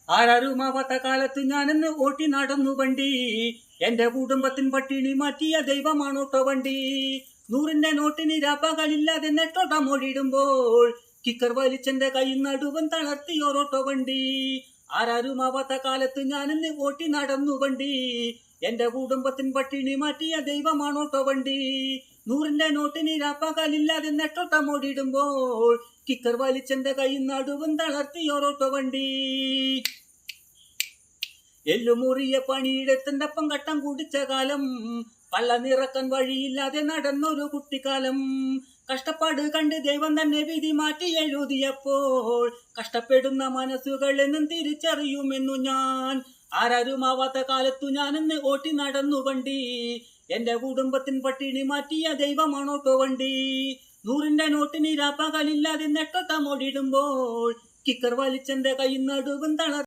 ആരാരുമാവാത്ത കാലത്ത് ഞാനെന്ന് ഓട്ടി നടന്നു വണ്ടി. എന്റെ കുടുംബത്തിൻ പട്ടിണി മാറ്റിയ ദൈവമാണോട്ടോ വണ്ടി. 100-ന്റെ നോട്ടിന് രാപ്പകലില്ലാതെ നെട്ടോട്ടം ഓടിയിടുമ്പോൾ കിക്കർ വലിച്ചെന്റെ കൈ നടുവൻ തളർത്തിയോരോട്ടോ വണ്ടി. ആരാരുമാവാത്ത കാലത്ത് ഞാനെന്ന് ഓട്ടി നടന്നു വണ്ടി. എന്റെ കുടുംബത്തിൻ പട്ടിണി മാറ്റിയ ദൈവമാണോട്ടോ വണ്ടി. 100-ന്റെ നോട്ടിന് രാപ്പകലില്ലാതെ നെട്ടോട്ടം ഓടിയിടുമ്പോൾ കിക്കർ വലിച്ചെന്റെ കൈ നടുവൻ തളർത്തിയോരോട്ടോ വണ്ടി. എല്ലുമുറിയ പണിയിടത്തിൻ്റെപ്പം കട്ടം കുടിച്ച കാലം, പള്ള നിറക്കാൻ വഴിയില്ലാതെ നടന്നൊരു കുട്ടിക്കാലം. കഷ്ടപ്പാട് കണ്ട് ദൈവം തന്നെ വിധി മാറ്റി എഴുതിയപ്പോൾ കഷ്ടപ്പെടുന്ന മനസ്സുകളെന്നും തിരിച്ചറിയുമെന്നു ഞാൻ. ആരാരുമാവാത്ത കാലത്തു ഞാനെന്ന് ഓട്ടി നടന്നു വണ്ടി. എന്റെ കുടുംബത്തിൻ പട്ടിണി മാറ്റിയ ദൈവമാണോട്ടോ വണ്ടി. 100-ന്റെ നോട്ടിന് രാപ്പകലില്ലാതെ നെട്ടോട്ടം ഓടിയിടുമ്പോൾ കിക്കർ വലിച്ചെന്റെ കൈ നടുവൻ തളർ